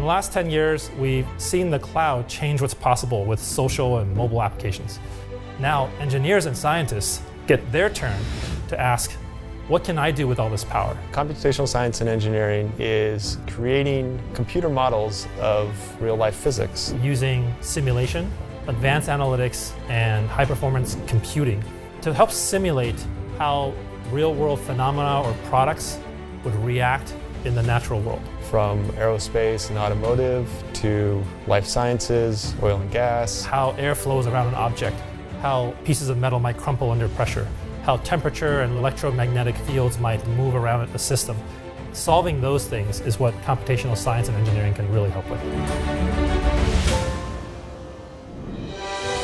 the last 10 years, we've seen the cloud change what's possible with social and mobile applications. Now, engineers and scientists get their turn to ask, what can I do with all this power? Computational science and engineering is creating computer models of real-life physics. Using simulation, advanced analytics, and high-performance computing to help simulate how real-world phenomena or products would react in the natural world. From aerospace and automotive to life sciences, oil and gas. How air flows around an object, how pieces of metal might crumple under pressure, how temperature and electromagnetic fields might move around a system. Solving those things is what computational science and engineering can really help with.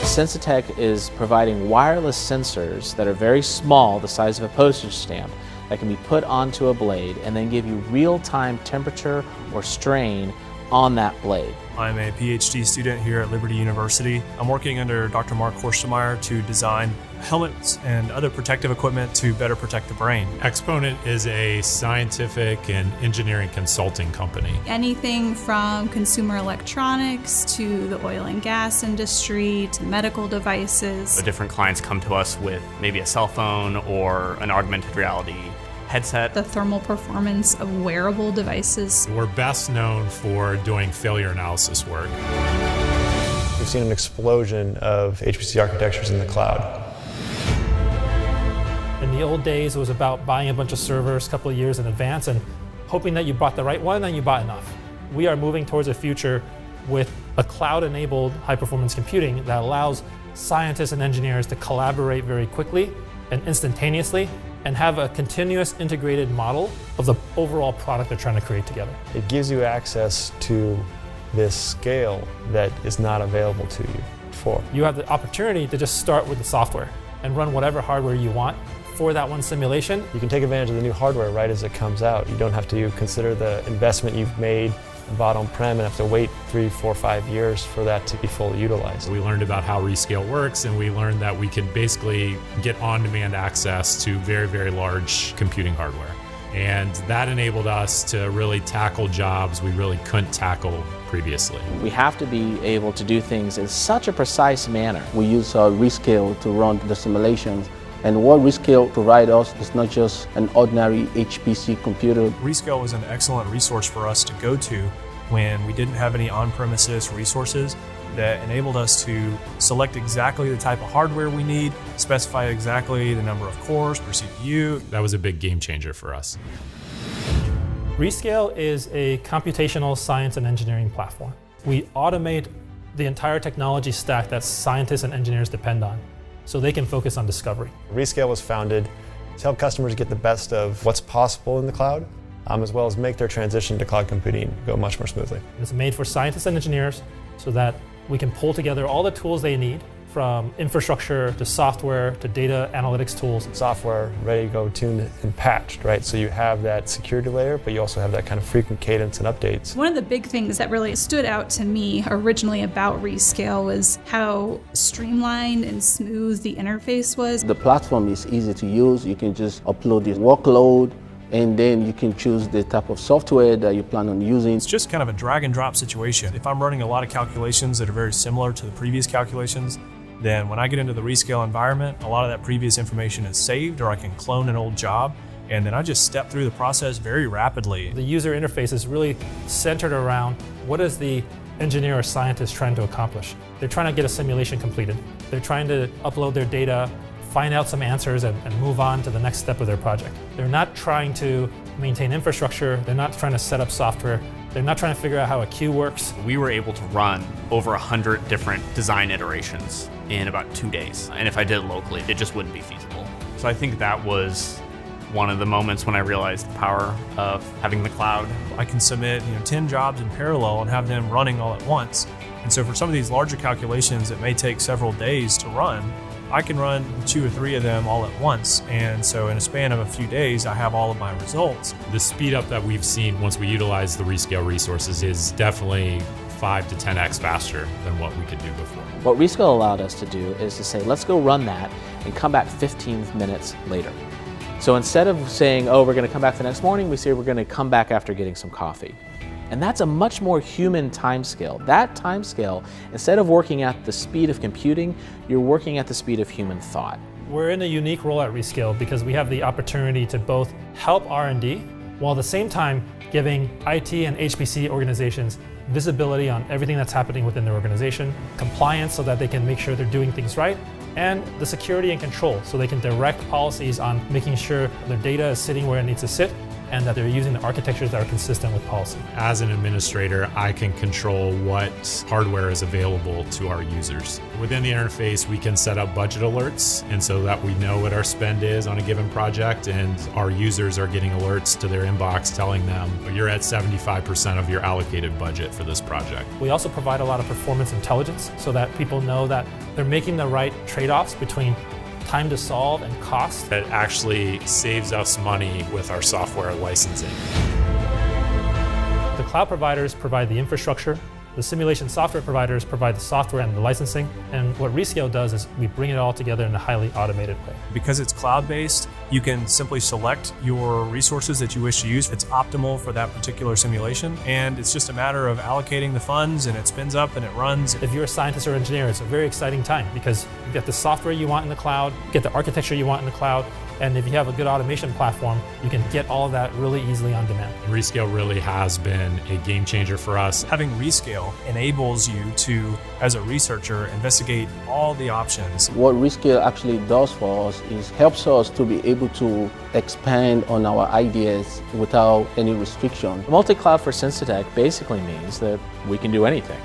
Sensitech is providing wireless sensors that are very small, the size of a postage stamp, that can be put onto a blade and then give you real-time temperature or strain on that blade. I'm a PhD student here at Liberty University. I'm working under Dr. Mark Horstemeyer to design helmets and other protective equipment to better protect the brain. Exponent is a scientific and engineering consulting company. Anything from consumer electronics to the oil and gas industry to medical devices. The different clients come to us with maybe a cell phone or an augmented reality headset. The thermal performance of wearable devices. We're best known for doing failure analysis work. We've seen an explosion of HPC architectures in the cloud. In the old days, it was about buying a bunch of servers a couple of years in advance and hoping that you bought the right one and you bought enough. We are moving towards a future with a cloud-enabled high-performance computing that allows scientists and engineers to collaborate very quickly and instantaneously and have a continuous integrated model of the overall product they're trying to create together. It gives you access to this scale that is not available to you before. You have the opportunity to just start with the software and run whatever hardware you want for that one simulation. You can take advantage of the new hardware right as it comes out. You don't have to consider the investment you've made and bought on-prem and have to wait 3, 4, 5 years for that to be fully utilized. We learned about how Rescale works, and we learned that we could basically get on-demand access to very, very large computing hardware. And that enabled us to really tackle jobs we really couldn't tackle previously. We have to be able to do things in such a precise manner. We use Rescale to run the simulations. And what Rescale provides us is not just an ordinary HPC computer. Rescale was an excellent resource for us to go to when we didn't have any on-premises resources that enabled us to select exactly the type of hardware we need, specify exactly the number of cores per CPU. That was a big game changer for us. Rescale is a computational science and engineering platform. We automate the entire technology stack that scientists and engineers depend on, so they can focus on discovery. Rescale was founded to help customers get the best of what's possible in the cloud, as well as make their transition to cloud computing go much more smoothly. It's made for scientists and engineers so that we can pull together all the tools they need, from infrastructure to software to data analytics tools. Software ready to go tuned and patched, right? So you have that security layer, but you also have that kind of frequent cadence and updates. One of the big things that really stood out to me originally about Rescale was how streamlined and smooth the interface was. The platform is easy to use. You can just upload your workload, and then you can choose the type of software that you plan on using. It's just kind of a drag and drop situation. If I'm running a lot of calculations that are very similar to the previous calculations, then when I get into the Rescale environment, a lot of that previous information is saved, or I can clone an old job, and then I just step through the process very rapidly. The user interface is really centered around what is the engineer or scientist trying to accomplish. They're trying to get a simulation completed. They're trying to upload their data, find out some answers, and move on to the next step of their project. They're not trying to maintain infrastructure. They're not trying to set up software. They're not trying to figure out how a queue works. We were able to run over 100 different design iterations in about 2 days. And if I did it locally, it just wouldn't be feasible. So I think that was one of the moments when I realized the power of having the cloud. I can submit 10 jobs in parallel and have them running all at once. And so for some of these larger calculations that may take several days to run, I can run 2 or 3 of them all at once. And so in a span of a few days, I have all of my results. The speed up that we've seen once we utilize the Rescale resources is definitely 5 to 10x faster than what we could do before. What Rescale allowed us to do is to say, let's go run that and come back 15 minutes later. So instead of saying, oh, we're going to come back the next morning, we say we're going to come back after getting some coffee. And that's a much more human timescale. That timescale, instead of working at the speed of computing, you're working at the speed of human thought. We're in a unique role at Rescale because we have the opportunity to both help R&D while at the same time giving IT and HPC organizations visibility on everything that's happening within their organization, compliance so that they can make sure they're doing things right, and the security and control so they can direct policies on making sure their data is sitting where it needs to sit and that they're using the architectures that are consistent with policy. As an administrator, I can control what hardware is available to our users. Within the interface, we can set up budget alerts, and so that we know what our spend is on a given project, and our users are getting alerts to their inbox telling them, you're at 75% of your allocated budget for this project. We also provide a lot of performance intelligence so that people know that they're making the right trade-offs between time to solve and cost. It actually saves us money with our software licensing. The cloud providers provide the infrastructure, the simulation software providers provide the software and the licensing, and what Rescale does is we bring it all together in a highly automated way. Because it's cloud-based, you can simply select your resources that you wish to use. It's optimal for that particular simulation, and it's just a matter of allocating the funds, and it spins up and it runs. If you're a scientist or engineer, it's a very exciting time because you get the software you want in the cloud, you get the architecture you want in the cloud, and if you have a good automation platform, you can get all of that really easily on demand. Rescale really has been a game changer for us. Having Rescale enables you to, as a researcher, investigate all the options. What Rescale actually does for us is helps us to be able to expand on our ideas without any restriction. Multi-cloud for Sensitech basically means that we can do anything.